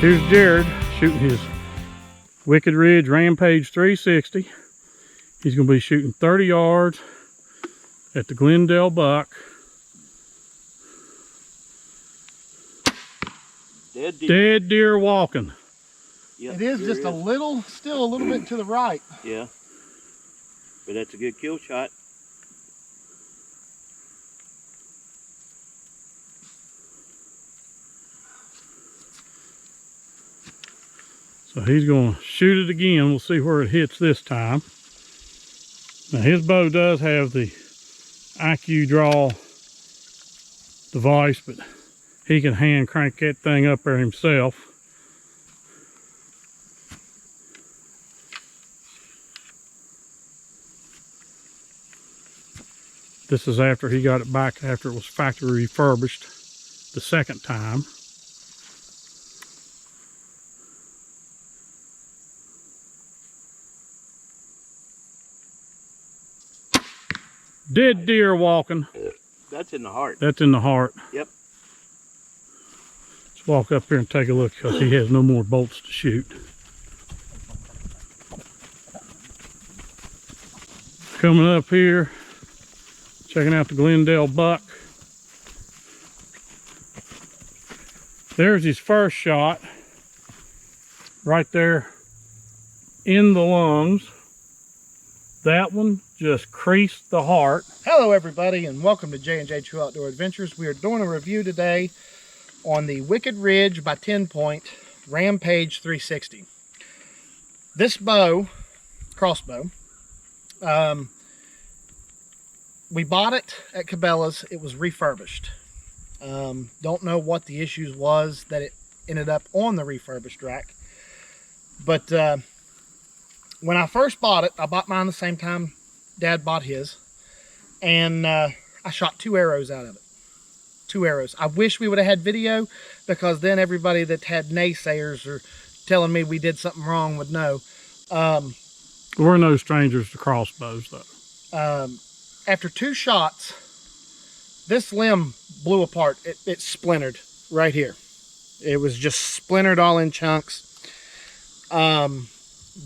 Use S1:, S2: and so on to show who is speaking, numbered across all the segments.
S1: Here's Jerod shooting his Wicked Ridge Rampage 360. He's going to be shooting 30 yards at the Glendale buck. Dead deer walking.
S2: Yep,
S3: it is just a little, still a little bit to the right.
S2: Yeah, but that's a good kill shot.
S1: So he's going to shoot it again. We'll see where it hits this time. Now his bow does have the Accudraw device, but he can hand crank that thing up there himself. This is after he got it back after it was factory refurbished the second time. Dead deer walking.
S2: That's in the heart.
S1: That's in the heart.
S2: Yep.
S1: Let's walk up here and take a look because he has no more bolts to shoot. Coming up here, checking out the Glendale buck. There's his first shot. Right there in the lungs. That one just creased the heart.
S3: Hello everybody and welcome to J&J True Outdoor Adventures. We are doing a review today on the Wicked Ridge by TenPoint Rampage 360. This bow, crossbow, we bought it at Cabela's. It was refurbished. Don't know what the issues was that it ended up on the refurbished rack. But when I first bought it, I bought mine the same time Dad bought his, and I shot 2 arrows out of it. 2 arrows. I wish we would have had video, because then everybody that had naysayers or telling me we did something wrong would know.
S1: We're no strangers to crossbows, though.
S3: After 2 shots, this limb blew apart. It splintered right here. It was just splintered all in chunks.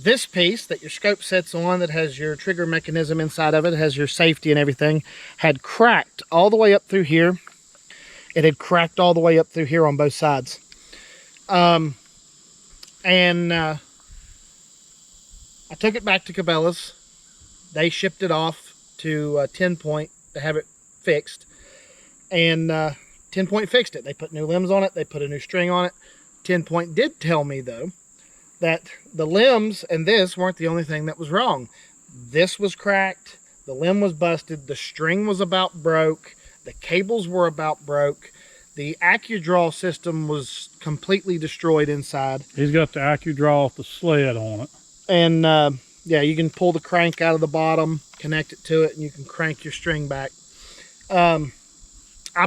S3: This piece that your scope sits on, that has your trigger mechanism inside of it, has your safety and everything, had cracked all the way up through here. It had cracked all the way up through here on both sides. I took it back to Cabela's. They shipped it off to TenPoint to have it fixed. And TenPoint fixed it. They put new limbs on it. They put a new string on it. TenPoint did tell me, though, that the limbs and this weren't the only thing that was wrong. This was cracked, the limb was busted, the string was about broke, the cables were about broke, the Accudraw system was completely destroyed inside.
S1: He's got the Accudraw off the sled on it.
S3: And yeah, you can pull the crank out of the bottom, connect it to it, and you can crank your string back. I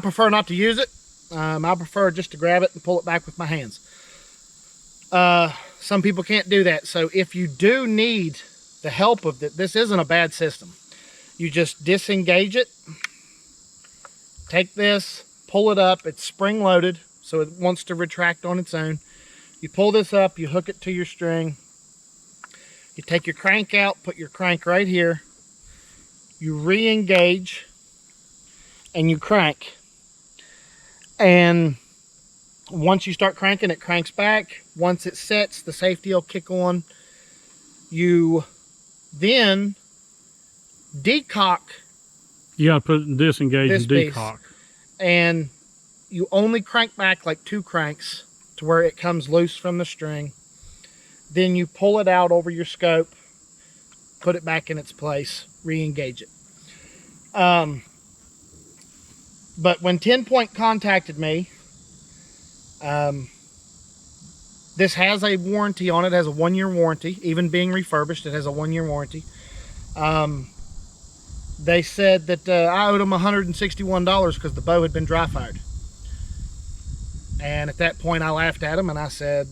S3: prefer not to use it. I prefer just to grab it and pull it back with my hands. Some people can't do that. So if you do need the help of it, this isn't a bad system. You just disengage it, take this, pull it up. It's spring loaded, so it wants to retract on its own. You pull this up, you hook it to your string. You take your crank out, put your crank right here. You re-engage and you crank. And once you start cranking, it cranks back. Once it sets, the safety will kick on. You then decock.
S1: You got to put disengage and decock.
S3: And you only crank back like 2 cranks to where it comes loose from the string. Then you pull it out over your scope, put it back in its place, re-engage it. But when TenPoint contacted me, this has a warranty on it. It has a 1-year warranty. Even being refurbished, it has a 1-year warranty. They said that I owed them $161 because the bow had been dry fired. And at that point, I laughed at them and I said,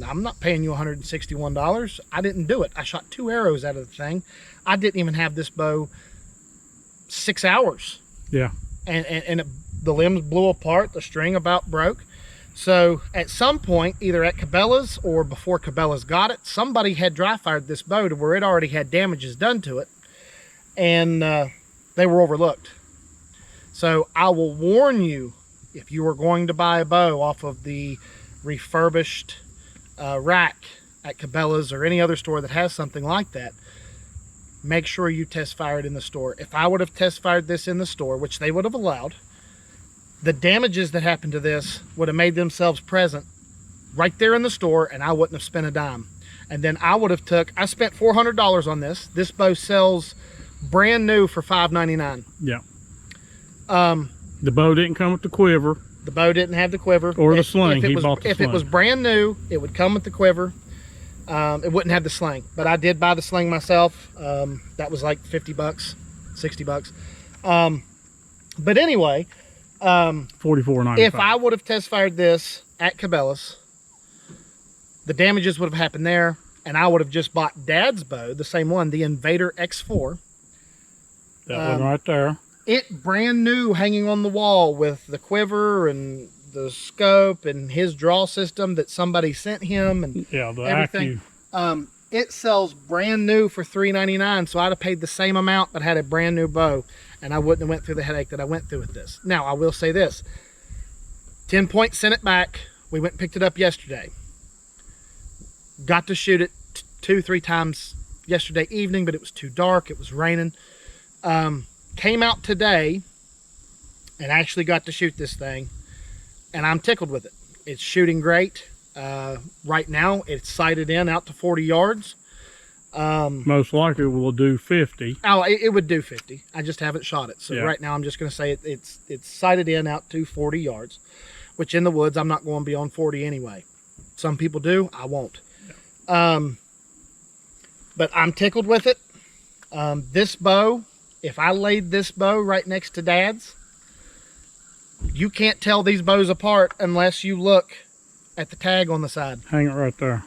S3: I'm not paying you $161. I didn't do it. I shot 2 arrows out of the thing. I didn't even have this bow 6 hours.
S1: Yeah.
S3: And the limbs blew apart. The string about broke. So at some point, either at Cabela's or before Cabela's got it, somebody had dry fired this bow to where it already had damages done to it, and they were overlooked. So I will warn you, if you are going to buy a bow off of the refurbished rack at Cabela's or any other store that has something like that, make sure you test fire it in the store. If I would have test fired this in the store, which they would have allowed, the damages that happened to this would have made themselves present right there in the store, and I wouldn't have spent a dime. And then I would have I spent $400 on this. This bow sells brand new for $5.99.
S1: Yeah. The bow didn't come with the quiver.
S3: The bow didn't have the quiver.
S1: Or the sling. He bought the
S3: If
S1: sling.
S3: it was brand new, it would come with the quiver. It wouldn't have the sling. But I did buy the sling myself. That was like 50 bucks, 60 bucks. But anyway,
S1: $44.95.
S3: if I would have test fired this at Cabela's, the damages would have happened there, and I would have just bought Dad's bow, the same one, the Invader X4.
S1: That one right there.
S3: It brand new, hanging on the wall with the quiver and the scope and his draw system that somebody sent him and
S1: yeah, the
S3: everything. It sells brand new for $3.99, so I'd have paid the same amount but had a brand new bow, and I wouldn't have went through the headache that I went through with this. Now, I will say this. TenPoint sent it back. We went and picked it up yesterday. Got to shoot it 2-3 times yesterday evening, but it was too dark. It was raining. Came out today and actually got to shoot this thing, and I'm tickled with it. It's shooting great. Right now it's sighted in out to 40 yards.
S1: Most likely will do 50.
S3: Oh, it would do 50. I just haven't shot it. So
S1: yeah.
S3: Right now I'm just going to say it's sighted in out to 40 yards, which in the woods I'm not going beyond 40 anyway. Some people do, I won't. Yeah. But I'm tickled with it. This bow, if I laid this bow right next to Dad's, you can't tell these bows apart unless you look at the tag on the side.
S1: Hang it right there.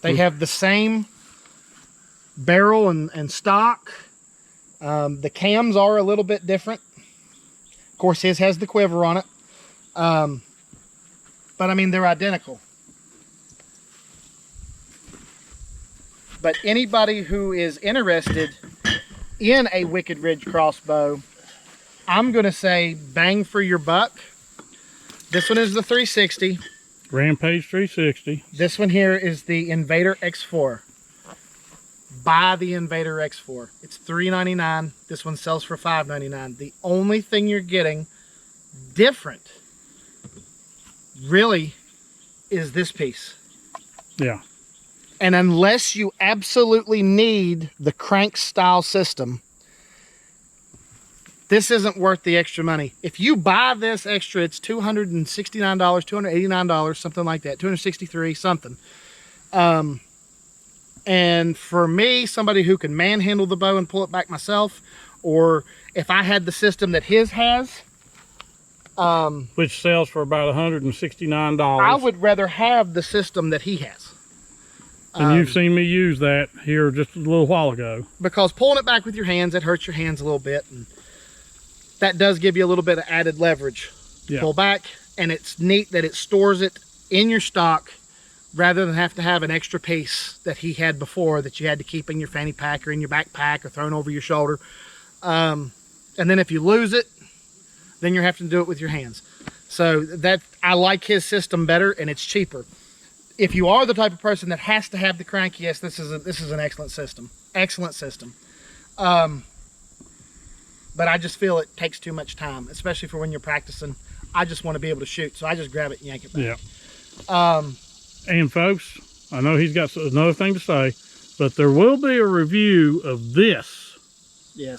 S3: They have the same barrel and stock. The cams are a little bit different. Of course, his has the quiver on it. But I mean, they're identical. But anybody who is interested in a Wicked Ridge crossbow, I'm going to say bang for your buck. This one is the 360.
S1: Rampage 360.
S3: This one here is the Invader X4. Buy the Invader X4. It's $3.99. This one sells for $5.99. The only thing you're getting different really is this piece.
S1: Yeah.
S3: And unless you absolutely need the crank style system, this isn't worth the extra money. If you buy this extra, it's $269, $289, something like that, $263, something. And for me, somebody who can manhandle the bow and pull it back myself, or if I had the system that his has,
S1: which sells for about $169.
S3: I would rather have the system that he has.
S1: And you've seen me use that here just a little while ago.
S3: Because pulling it back with your hands, it hurts your hands a little bit. And that does give you a little bit of added leverage.
S1: Yeah.
S3: Pull back, and it's neat that it stores it in your stock rather than have to have an extra piece that he had before that you had to keep in your fanny pack or in your backpack or thrown over your shoulder. And then if you lose it, then you're having to do it with your hands. So that I like his system better, and it's cheaper. If you are the type of person that has to have the crank, yes, this is an excellent system. Excellent system. But I just feel it takes too much time, especially for when you're practicing. I just want to be able to shoot, so I just grab it and yank it back.
S1: Yeah. And folks, I know he's got another thing to say, but there will be a review of this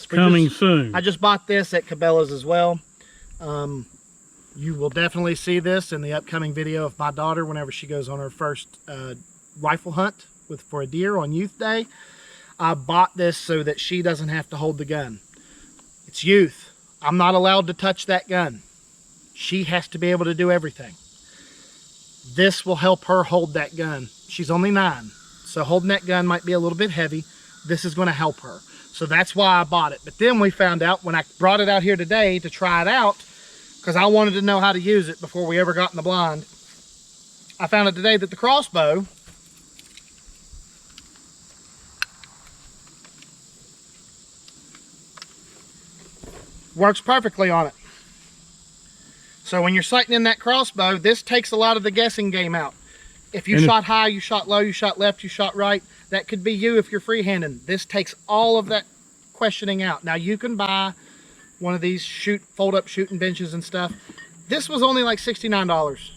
S1: coming soon.
S3: I just bought this at Cabela's as well. You will definitely see this in the upcoming video of my daughter whenever she goes on her first rifle hunt for a deer on Youth Day. I bought this so that she doesn't have to hold the gun. It's youth. I'm not allowed to touch that gun. She has to be able to do everything. This will help her hold that gun. She's only 9, so holding that gun might be a little bit heavy, this is going to help her. So that's why I bought it. But then we found out when I brought it out here today to try it out, because I wanted to know how to use it before we ever got in the blind. I found out today that the Crossbow works perfectly on it. So when you're sighting in that Crossbow, this takes a lot of the guessing game out. If you shot high, you shot low, you shot left, you shot right, that could be you if you're freehanding. This takes all of that questioning out. Now you can buy one of these fold-up shooting benches and stuff. This was only like $69.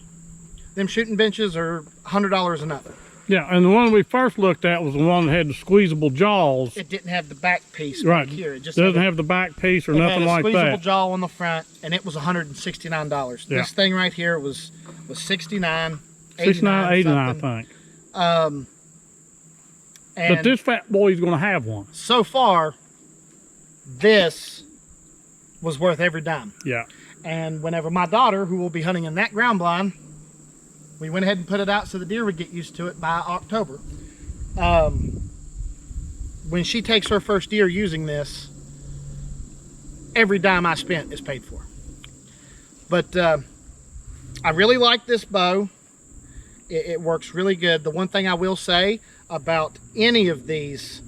S3: Them shooting benches are $100 and up.
S1: Yeah, and the one we first looked at was the one that had the squeezable jaws.
S3: It didn't have the back piece
S1: right
S3: here. It just
S1: doesn't have the back piece or nothing like that. It had a
S3: squeezable jaw on the front, and it was $169.
S1: Yeah.
S3: This thing right here was $69,
S1: $69.89, I think. But this fat boy is going to have one.
S3: So far, this was worth every dime.
S1: Yeah.
S3: And whenever my daughter, who will be hunting in that ground blind, we went ahead and put it out so the deer would get used to it by October. When she takes her first deer using this, every dime I spent is paid for. But I really like this bow. It works really good. The one thing I will say about any of these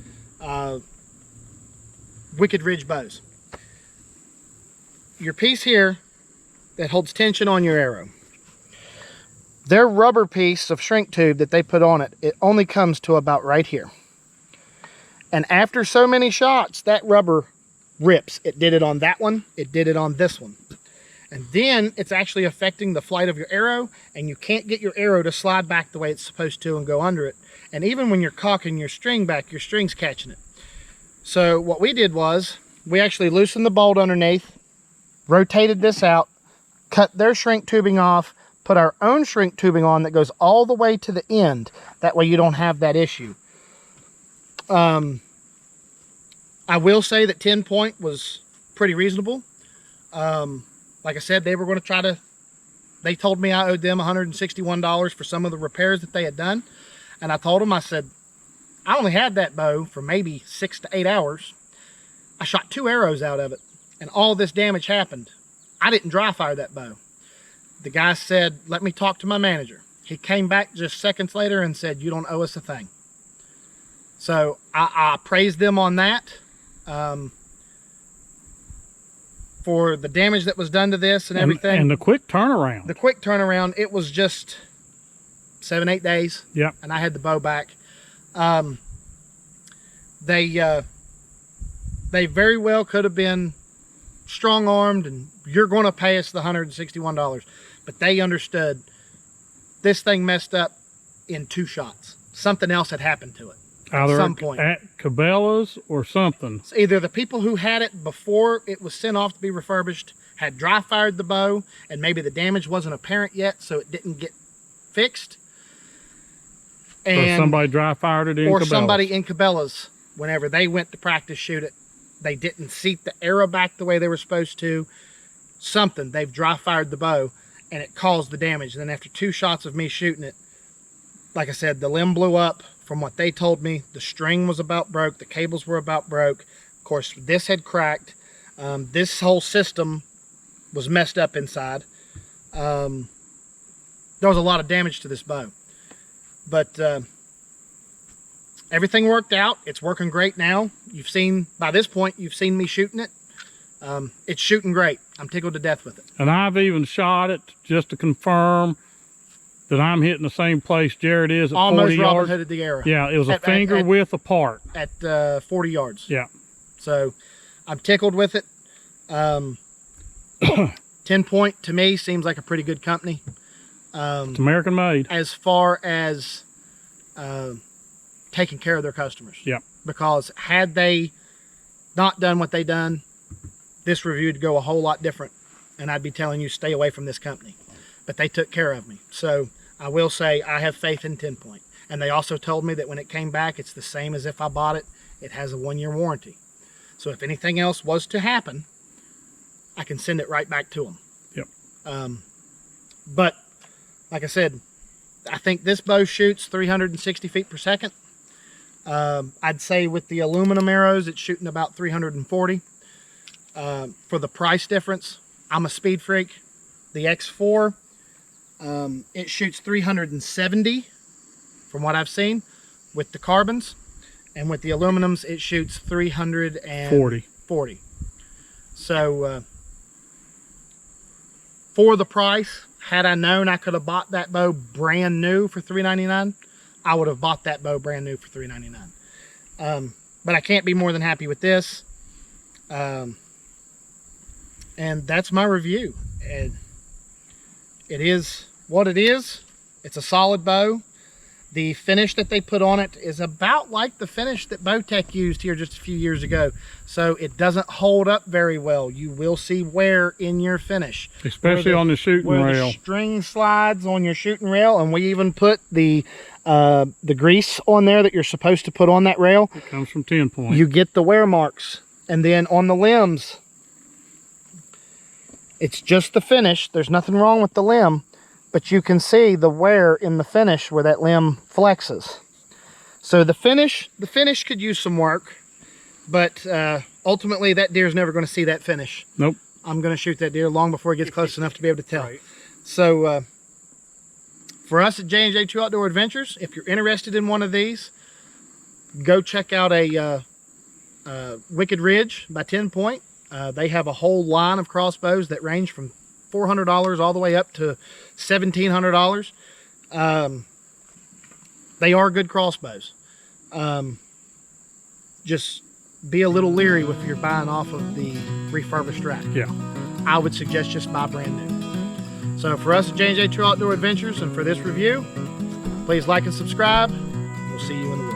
S3: Wicked Ridge bows, your piece here that holds tension on your arrow, their rubber piece of shrink tube that they put on it, it only comes to about right here. And after so many shots, that rubber rips. It did it on that one. It did it on this one. And then it's actually affecting the flight of your arrow, and you can't get your arrow to slide back the way it's supposed to and go under it. And even when you're cocking your string back, your string's catching it. So what we did was we actually loosened the bolt underneath, rotated this out, cut their shrink tubing off, put our own shrink tubing on that goes all the way to the end. That way you don't have that issue. I will say that TenPoint was pretty reasonable. Like I said, they were going to try to, they told me I owed them $161 for some of the repairs that they had done. And I told them, I said, I only had that bow for maybe 6 to 8 hours. I shot 2 arrows out of it, and all this damage happened. I didn't dry fire that bow. The guy said, let me talk to my manager. He came back just seconds later and said, you don't owe us a thing. So I praised them on that. For the damage that was done to this and everything.
S1: And the quick turnaround.
S3: The quick turnaround, it was just 7-8 days.
S1: Yep.
S3: And I had the bow back. They very well could have been strong-armed, and you're going to pay us the $161. But they understood this thing messed up in 2 shots. Something else had happened to it.
S1: Either
S3: at some point.
S1: At Cabela's or something.
S3: So either the people who had it before it was sent off to be refurbished had dry fired the bow, and maybe the damage wasn't apparent yet, so it didn't get fixed. And,
S1: or somebody dry fired it in Cabela's.
S3: Or somebody in Cabela's, whenever they went to practice shoot it, they didn't seat the arrow back the way they were supposed to. Something, they've dry fired the bow, and it caused the damage. And then after 2 shots of me shooting it, like I said, the limb blew up. From what they told me, the string was about broke, the cables were about broke. Of course, this had cracked. This whole system was messed up inside. There was a lot of damage to this bow. But everything worked out. It's working great now. You've seen, by this point, you've seen me shooting it. It's shooting great. I'm tickled to death with it.
S1: And I've even shot it just to confirm that I'm hitting the same place Jerod is at
S3: almost
S1: 40 yards.
S3: Robin Hooded the arrow.
S1: Yeah, it was a finger width apart.
S3: At 40 yards.
S1: Yeah.
S3: So I'm tickled with it. TenPoint to me seems like a pretty good company.
S1: It's American made.
S3: As far as taking care of their customers.
S1: Yeah.
S3: Because had they not done what they done, this review would go a whole lot different, and I'd be telling you stay away from this company. But they took care of me. So I will say I have faith in TenPoint. And they also told me that when it came back, it's the same as if I bought it. It has a 1-year warranty. So if anything else was to happen, I can send it right back to them.
S1: Yep.
S3: But like I said, I think this bow shoots 360 feet per second. I'd say with the aluminum arrows, it's shooting about 340. For the price difference, I'm a speed freak. The X4, it shoots 370 from what I've seen with the carbons, and with the aluminums, it shoots 340. So for the price, had I known I could have bought that bow brand new for $399, I would have bought that bow brand new for $399. But I can't be more than happy with this. And that's my review. And it is what it is. It's a solid bow. The finish that they put on it is about like the finish that Bowtech used here just a few years ago. So it doesn't hold up very well. You will see wear in your finish.
S1: Especially on the shooting rail.
S3: Where the string slides on your shooting rail, and we even put the grease on there that you're supposed to put on that rail.
S1: It comes from TenPoint.
S3: You get the wear marks. And then on the limbs, it's just the finish. There's nothing wrong with the limb. But you can see the wear in the finish where that limb flexes. So the finish could use some work, but ultimately that deer's never going to see that finish.
S1: Nope.
S3: I'm going to shoot that deer long before it gets close enough to be able to tell.
S2: Right.
S3: So for us at J&J 2 Outdoor Adventures, if you're interested in one of these, go check out a Wicked Ridge by TenPoint. They have a whole line of crossbows that range from $400 all the way up to $1,700. They are good crossbows. Just be a little leery if you're buying off of the refurbished rack.
S1: Yeah.
S3: I would suggest just buy brand new. So for us at J&J 2 Outdoor Adventures and for this review, please like and subscribe. We'll see you in the